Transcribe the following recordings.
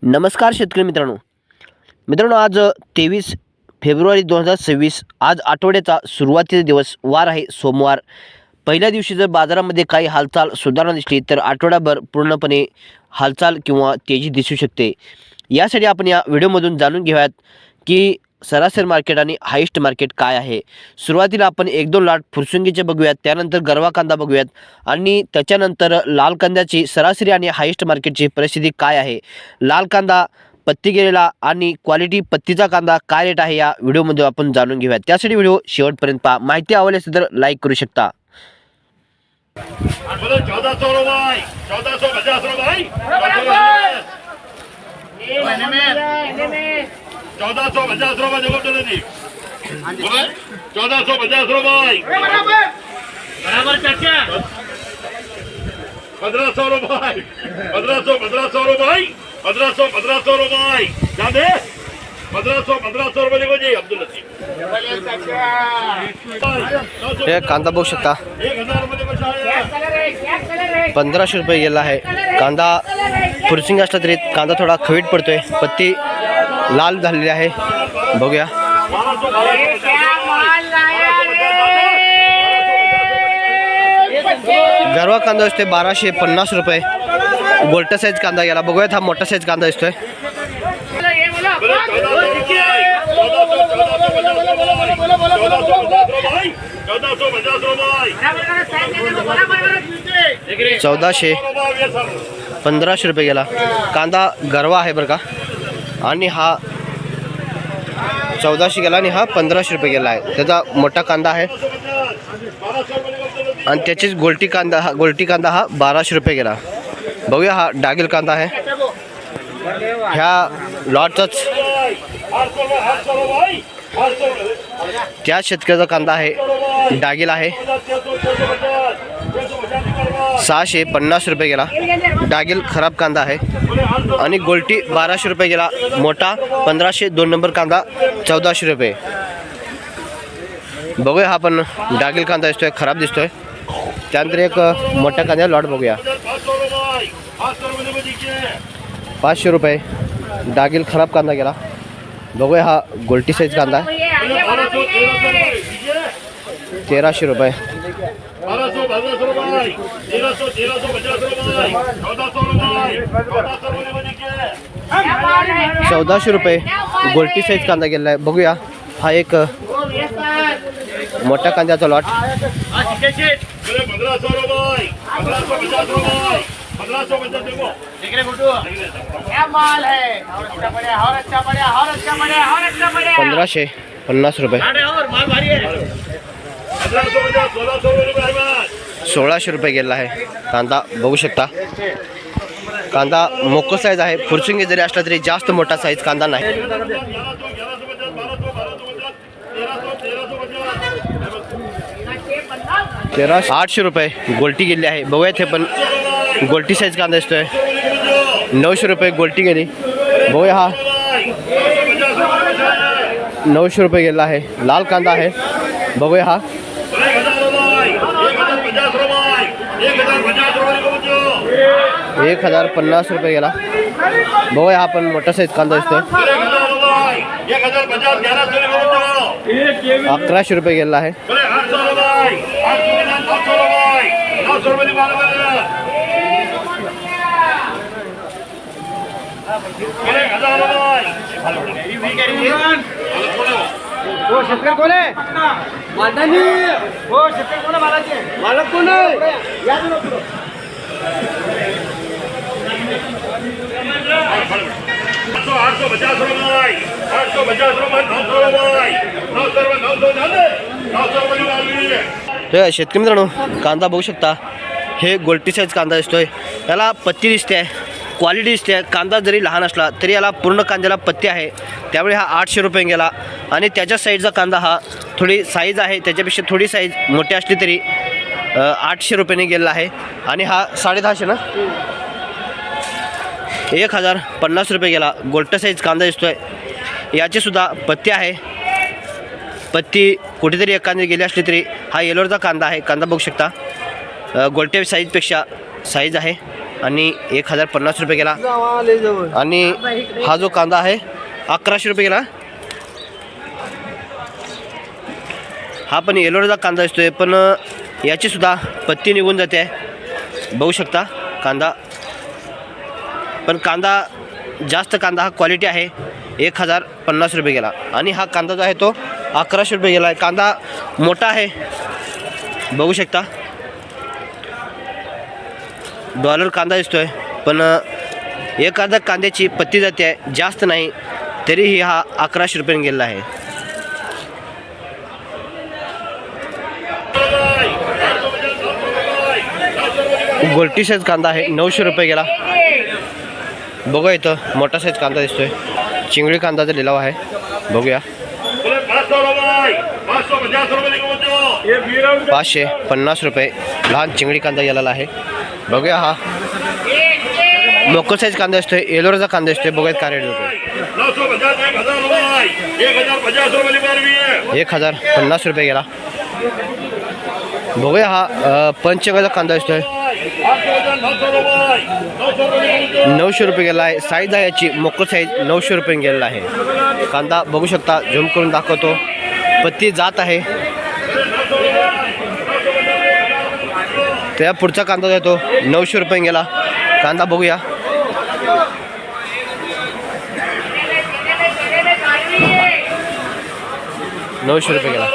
नमस्कार शेतकरी मित्रांनो, आज 23 फेब्रुवारी 2026 आज आठवड्याचा सुरुवातीचा दिवस, वार आहे सोमवार। पहिल्या दिवशी जर बाजारामध्ये काही हालचाल सुधारणा दिसली तर आठवडाभर पूर्णपणे हालचाल किंवा तेजी दिसू शकते। यासाठी आपण या व्हिडिओमधून जाणून घेऊयात की सरासरी मार्केट आणि हायेस्ट मार्केट काय आहे। सुरुवातीला आपण 1-2 लाट फुरसुंगीचे बघूयात, त्यानंतर गरवा कांदा बघूयात आणि त्याच्यानंतर लाल कांद्याची सरासरी आणि हायेस्ट मार्केटची परिस्थिती काय आहे। लाल कांदा पत्ती गेलेला आणि क्वालिटी पत्तीचा कांदा काय रेट आहे या व्हिडिओमध्ये आपण जाणून घेऊयात। त्यासाठी व्हिडिओ शेवटपर्यंत पहा। माहिती आवडली असेल तर लाईक करू शकता। 1450 रुपये 1450 रुपये 1450 रुपये देखो चले जी 1450 रुपये बराबर चाचा 1500 रुपये 1500 रुपये 1500 रुपये जादे 1500 रुपये देखो जी अब्दुल लतीफ हे कांदा बघू शकता 1000 रुपये देखो 1500 रुपये गेला आहे। कांदा फुरसिंग असला तरी कांदा थोडा खवीट पडतोय, पत्ती लाल झालेली आहे, बघूया। गरवा कांदा असतोय 1250 रुपये। गोल्टा साईज कांदा गेला, बघूयात हा मोठा साईज कांदा असतोय। ₹1400 1500 रुपये गेला। कांदा गरवा आहे बरं का, आणि हा 1400 गेला आणि हा 1500 रुपये गेला आहे। त्याचा मोठा कांदा आहे आणि त्याचीच गोल्टी कांदा हा 1200 रुपये गेला। बघूया हा डागिल कांदा आहे, ह्या लॉटचाच त्या शेतकऱ्याचा कांदा आहे, डागिल आहे। 650 रुपये गेला, डागिल खराब कांदा आहे आणि गोल्टी 1200 रुपये गेला। मोठा 1500 2 नंबर कांदा 1400 रुपये। बघूया हा पण डागिल कांदा दिसतोय, खराब दिसतोय। त्यानंतर एक मोठ्या कांद्या लॉट बघूया 500 रुपये, डागिल खराब कांदा गेला। बघूया हा गोल्टी साईज कांदा आहे 1300 रुपये। 1400 रुपये गोल्टी साईज कांदा गेला आहे। बघूया हा एक मोठ्या कांद्याचा लॉट 1550 रुपये। 1600 रुपये गेला आहे कांदा, बघू शकता। कांदा मोठा साईज आहे, फुरसुंगी जरी असला तरी जास्त मोठा साईज कांदा नाही। 800 रुपये गोल्टी गेली आहे, बघूया ते पण गोल्टी साईज कांदा दिसतोय। 900 रुपये गोल्टी गेली, बघूया हा 900 रुपये गेला आहे। लाल कांदा आहे, बघूया हा 1050 रुपये गेला। बघूया हा पण मोठा साईज कांदा दिसतोय। 1100 रुपये गेला आहे। 850 शेतकरी मित्रांनो, कांदा बघू शकता, हे गोल्टी साईज कांदा दिसतोय। याला पत्ती दिसते आहे, क्वालिटी दिसते आहे। कांदा जरी लहान असला तरी याला पूर्ण कांद्याला पत्ती आहे, त्यामुळे हा 800 रुपये गेला। आणि त्याच्या साईडचा कांदा हा थोडी साईज आहे, त्याच्यापेक्षा थोडी साईज मोठी असली तरी 800 रुपयाने गेला आहे। आणि हा 650 ना 1050 रुपये गेला। गोल्टा साईज कांदा दिसतोय, याची सुद्धा पत्ती आहे पत्ती कुठेतरी एखादी गेली असली तरी हा येलोरचा कांदा आहे. कांदा बघू शकता गोलटे साईजपेक्षा साईज आहे आणि 1050 रुपये गेला. आणि हा जो कांदा आहे 1100 रुपये गेला. हा पण येलोरचा कांदा असतोय पण याची सुद्धा पत्ती निघून जाते आहे. बघू शकता कांदा पण कांदा जास्त कांदा हा क्वालिटी आहे. 1050 रुपये गेला. आणि हा कांदा जो आहे तो 1100 रुपये गेला आहे. कांदा मोठा आहे बघू शकता. डॉलर कांदा दिसतोय पण एखाद्या कांद्याची पत्ती जाते आहे जास्त नाही तरीही हा 1100 रुपये गेलेला आहे. गोल्टी साईज कांदा आहे 900 रुपये गेला. बघा इथं मोठा साईज कांदा दिसतोय. चिंगळी कांदाचा लिलाव आहे बघूया. 550 रुपये लहान चिंगडी कांदा गेलेला आहे बघूया. हा मोकळ साईज कांदा असतोय येलोरचा कांदा असतोय बघूयात काय रेट होतो. 1050 रुपये गेला. बघूया हा पंचगंगाचा कांदा असतोय 900 रुपये गेला आहे. साईज आहे याची मोकळ साईज 900 रुपये गेलेला आहे. कांदा बघू शकता झूम करून दाखवतो पत्ती जात आहे. त्या पुढचा कांदा जो आहे तो 900 रुपये गेला. कांदा बघूया. ₹900 गेला.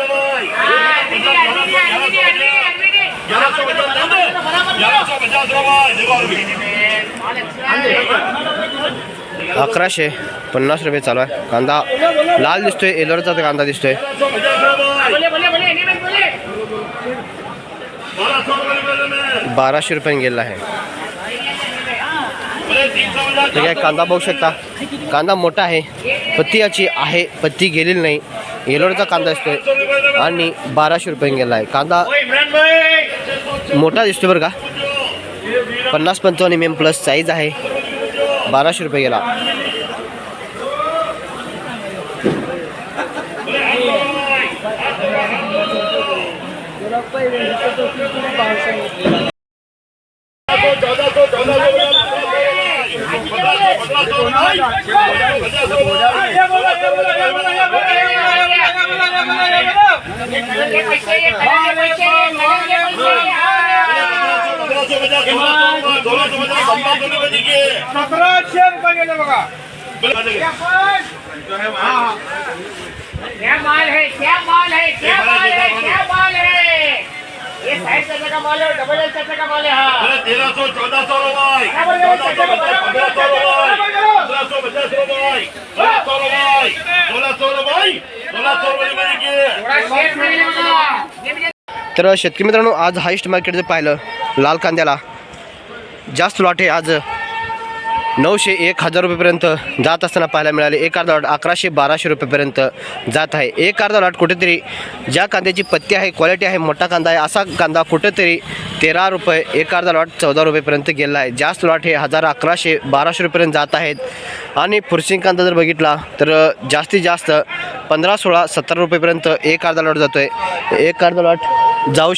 ₹1150 चालू आहे. कांदा लाल दिसतोय येलोरचा कांदा दिसतोय. 1200 रुपये गेलेला आहे. ठीक आहे कांदा बघू शकता कांदा मोठा आहे पत्ती याची आहे पत्ती गेलेली नाही. येलोरचा कांदा असतोय आणि 1200 रुपये गेला आहे. कांदा मोठा दिसतोय बरं का 50-55 mm प्लस साईज आहे. 1200 रुपये गेला. क्या माल है क्या माल है क्या माल है क्या माल है ये 60 का माल है डबल एल चक्कर का माल है. हाँ 1300-1400 रुपये 1500 रुपये 1600 रुपये. तर शेतकरी मित्रांनो आज हायस्ट मार्केट जर पाहिलं लाल कांद्याला जास्त लॉट आहे. आज 900-1000 रुपयेपर्यंत जात असताना पाहायला मिळाले. एक अर्धा लॉट 1100-1200 रुपयेपर्यंत जात आहे. एक अर्धा लॉट कुठेतरी ज्या कांद्याची पत्ती आहे क्वालिटी आहे मोठा कांदा आहे असा कांदा कुठेतरी 13 रुपये. एक अर्धा लॉट 14 रुपयेपर्यंत गेला आहे. जास्त लॉट हे 1000, 1100-1200 रुपयेपर्यंत जात आहेत. आणि फुरसिंग कांदा जर बघितला तर जास्तीत जास्त 15, 16, 17 रुपयेपर्यंत एक अर्धा लॉट जातो आहे. एक अर्धा लॉट जाऊ